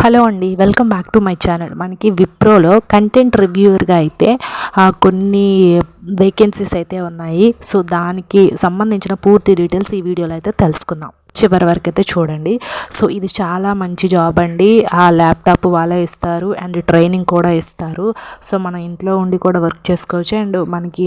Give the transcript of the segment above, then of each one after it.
Hello అండి, welcome back to my channel. మనకి విప్రోలో content రివ్యూవర్గా అయితే కొన్ని వేకెన్సీస్ అయితే ఉన్నాయి. సో దానికి సంబంధించిన పూర్తి డీటెయిల్స్ ఈ వీడియోలో అయితే తెలుసుకుందాం. చివరి వరకు అయితే చూడండి. సో ఇది చాలా మంచి జాబ్ అండి. ఆ ల్యాప్టాప్ వాళ్ళే ఇస్తారు అండ్ ట్రైనింగ్ కూడా ఇస్తారు. సో మన ఇంట్లో ఉండి కూడా వర్క్ చేసుకోవచ్చు అండ్ మనకి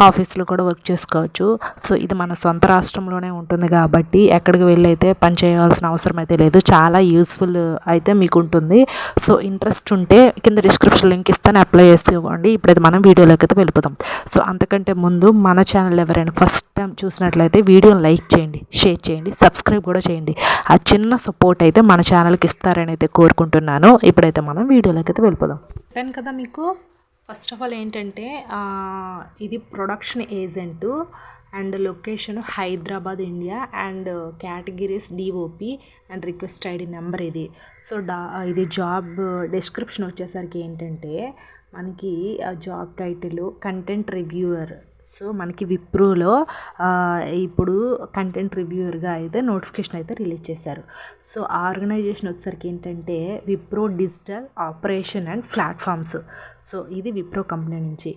ఆఫీస్లో కూడా వర్క్ చేసుకోవచ్చు. సో ఇది మన సొంత రాష్ట్రంలోనే ఉంటుంది కాబట్టి ఎక్కడికి వెళ్ళి అయితే పని చేయాల్సిన అవసరం అయితే లేదు. చాలా యూస్ఫుల్ అయితే మీకు ఉంటుంది. సో ఇంట్రెస్ట్ ఉంటే కింద డిస్క్రిప్షన్ లింక్ ఇస్తాను, అప్లై చేసుకోండి. ఇప్పుడైతే మనం వీడియోలోకి అయితే వెళ్ళిపోతాం. సో అంతకంటే ముందు మన ఛానల్ ఎవరైనా ఫస్ట్ టైం చూసినట్లయితే వీడియోని లైక్ చేయండి, షేర్ చేయండి, సబ్స్క్రైబ్ కూడా చేయండి. ఆ చిన్న సపోర్ట్ అయితే మన ఛానల్కి ఇస్తారని అయితే కోరుకుంటున్నాను. ఇప్పుడైతే మనం వీడియోలోకి అయితే వెళ్ళిపోదాం. చెప్పాను కదా మీకు, ఫస్ట్ ఆఫ్ ఆల్ ఏంటంటే ఇది production agent and location Hyderabad India and categories DOP and request ID number ఇది. సో ఇది జాబ్ డిస్క్రిప్షన్ వచ్చేసరికి ఏంటంటే మనకి job title content reviewer. So మనకి విప్రోలో ఇప్పుడు కంటెంట్ రివ్యూవర్గా అయితే నోటిఫికేషన్ అయితే రిలీజ్ చేశారు. సో ఆర్గనైజేషన్ వచ్చేసరికి ఏంటంటే Wipro digital operation and platforms. So ఇది విప్రో కంపెనీ నుంచి.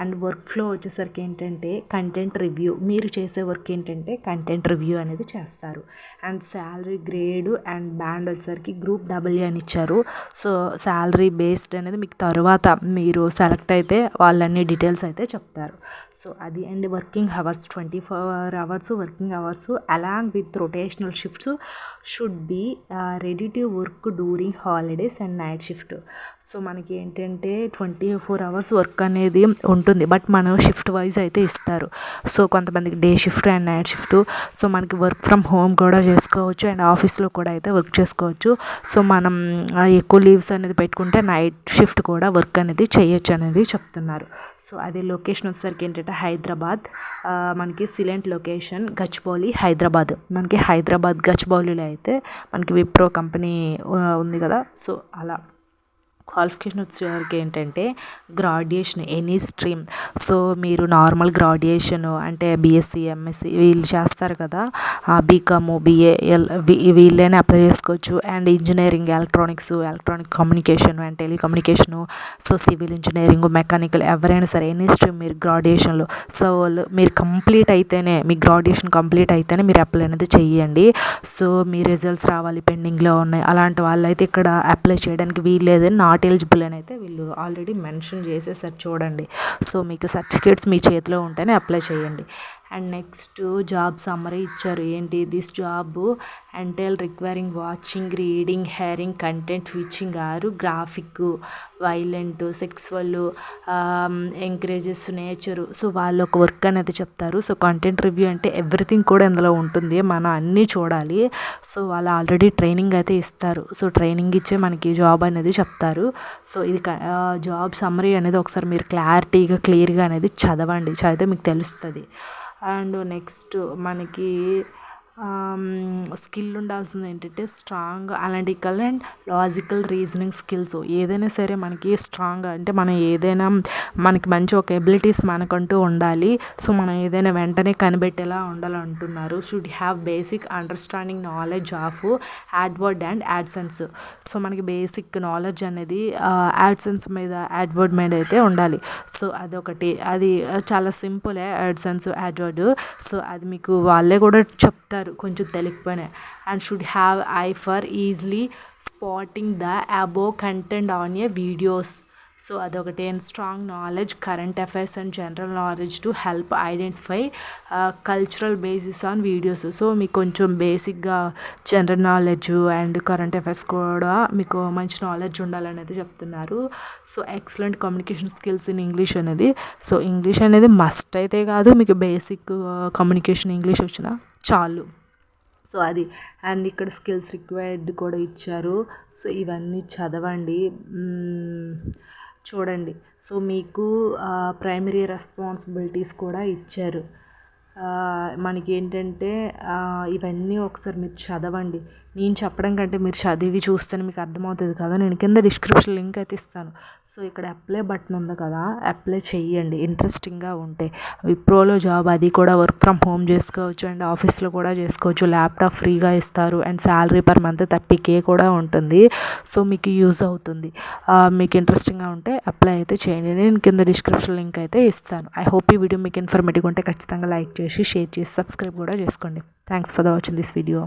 అండ్ వర్క్ ఫ్లో వచ్చేసరికి ఏంటంటే కంటెంట్ రివ్యూ, మీరు చేసే వర్క్ ఏంటంటే కంటెంట్ రివ్యూ అనేది చేస్తారు. And salary grade and band వచ్చేసరికి గ్రూప్ డబ్ల్యూ అని ఇచ్చారు. సో శాలరీ బేస్డ్ అనేది మీకు తర్వాత మీరు సెలెక్ట్ అయితే వాళ్ళన్ని డీటెయిల్స్ అయితే చెప్తారు. సో అది and working hours 24 hours working hours along with rotational shifts should be ready to work during holidays and night shift. So మనకి ఏంటంటే 24 అవర్స్ వర్క్ అనేది ఉంటుంది, బట్ మనం షిఫ్ట్ వైజ్ అయితే ఇస్తారు. సో కొంతమందికి day shift and night shift. So మనకి work from home కూడా చేసుకోవచ్చు అండ్ ఆఫీస్లో కూడా అయితే వర్క్ చేసుకోవచ్చు. సో మనం ఎక్కువ లీవ్స్ అనేది పెట్టుకుంటే నైట్ షిఫ్ట్ కూడా వర్క్ అనేది చేయొచ్చు అనేది చెప్తున్నారు. సో అది లొకేషన్ వచ్చేసరికి ఏంటంటే హైదరాబాద్, మనకి సిలెంట్ లొకేషన్ గచ్చిబౌలి హైదరాబాద్. మనకి హైదరాబాద్ గచ్చిబౌలిలో అయితే మనకి విప్రో కంపెనీ ఉంది కదా. సో అలా క్వాలిఫికేషన్ వచ్చేసరికి ఏంటంటే గ్రాడ్యుయేషన్ ఎనీ స్ట్రీమ్. సో మీరు నార్మల్ గ్రాడ్యుయేషన్ అంటే బీఎస్సీ ఎంఎస్సీ వీళ్ళు చేస్తారు కదా, బీకాము బీఏఎల్ వీళ్ళైనా అప్లై చేసుకోవచ్చు. And engineering electronic communication and telecommunication, so civil engineering, mechanical ఎవరైనా సరే ఎనీ స్ట్రీమ్ మీరు గ్రాడ్యుయేషన్లో. సో మీరు కంప్లీట్ అయితేనే, మీ గ్రాడ్యుయేషన్ కంప్లీట్ అయితేనే మీరు అప్లై అనేది చెయ్యండి. సో మీ రిజల్ట్స్ రావాలి, పెండింగ్లో ఉన్నాయి అలాంటి వాళ్ళు అయితే ఇక్కడ అప్లై చేయడానికి వీల్లేదని, నాట్ ఎలిజిబుల్ అని అయితే వీళ్ళు ఆల్రెడీ మెన్షన్ చేసేసారు చూడండి. సో మీకు సర్టిఫికేట్స్ మీ చేతిలో ఉంటేనే అప్లై చేయండి. అండ్ నెక్స్ట్ జాబ్ సమ్మరీ ఇచ్చారు. ఏంటి this job entail requiring watching, reading, hearing content విచింగ్ are graphic, violent, sexual, encourages, nature. So వాళ్ళు ఒక వర్క్ అనేది చెప్తారు. సో కంటెంట్ రివ్యూ అంటే ఎవ్రీథింగ్ కూడా ఇందులో ఉంటుంది, మనం అన్నీ చూడాలి. సో వాళ్ళు ఆల్రెడీ ట్రైనింగ్ అయితే ఇస్తారు. సో ట్రైనింగ్ ఇచ్చే మనకి జాబ్ అనేది చెప్తారు. సో ఇది జాబ్ సమ్మరీ అనేది ఒకసారి మీరు క్లియర్గా అనేది చదివితే మీకు తెలుస్తుంది. అండ్ నెక్స్ట్ మనకి స్కిల్ ఉండాల్సింది ఏంటంటే strong analytical and logical reasoning skills. ఏదైనా సరే మనకి స్ట్రాంగ్ అంటే మనం ఏదైనా మనకి మంచి ఒక ఎబిలిటీస్ మనకంటూ ఉండాలి. సో మనం ఏదైనా వెంటనే కనిపెట్టేలా ఉండాలంటున్నారు. Should have basic understanding knowledge of AdWord and AdSense. So మనకి బేసిక్ నాలెడ్జ్ అనేది యాడ్సెన్స్ మీద, యాడ్వర్డ్ మీద అయితే ఉండాలి. సో అదొకటి, అది చాలా సింపులే యాడ్సెన్స్ యాడ్వర్డ్. సో అది మీకు వాళ్ళే కూడా చెప్తారు కొంచెం తెలియకపోయినా. And should have eye for easily spotting the above content on a videos. So అదొకటి. And strong knowledge current affairs and general knowledge to help identify cultural basis on videos. So మీకు కొంచెం బేసిక్గా general knowledge and current affairs కూడా మీకు మంచి knowledge ఉండాలనేది చెప్తున్నారు. So excellent communication skills in English అనేది. సో ఇంగ్లీష్ అనేది మస్ట్ అయితే కాదు, మీకు బేసిక్ కమ్యూనికేషన్ ఇంగ్లీష్ వచ్చినా చాలు. సో అది. అండ్ ఇక్కడ స్కిల్స్ రిక్వైర్డ్ కూడా ఇచ్చారు. సో ఇవన్నీ చదవండి, చూడండి. సో మీకు ప్రైమరీ రెస్పాన్సిబిలిటీస్ కూడా ఇచ్చారు. మనకి ఏంటంటే ఇవన్నీ ఒకసారి మీరు చదవండి. నేను చెప్పడం కంటే మీరు చదివి చూస్తేనే మీకు అర్థమవుతుంది కదా. నేను కింద డిస్క్రిప్షన్ లింక్ అయితే ఇస్తాను. సో ఇక్కడ అప్లై బటన్ ఉంది కదా, అప్లై చెయ్యండి ఇంట్రెస్టింగ్గా ఉంటే. విప్రోలో జాబ్, అది కూడా వర్క్ ఫ్రమ్ హోమ్ చేసుకోవచ్చు అండ్ ఆఫీస్లో కూడా చేసుకోవచ్చు. ల్యాప్టాప్ ఫ్రీగా ఇస్తారు and salary per month 30K కూడా ఉంటుంది. సో మీకు యూజ్ అవుతుంది. మీకు ఇంట్రెస్టింగ్గా ఉంటే అప్లై అయితే చేయండి. నేను కింద డిస్క్రిప్షన్ లింక్ అయితే ఇస్తాను. ఐ హోప్ ఈ వీడియో మీకు ఇన్ఫర్మేటివ్గా ఉంటే ఖచ్చితంగా లైక్ చేసి, షేర్ చేసి, సబ్స్క్రైబ్ కూడా చేసుకోండి. Thanks for watching this video.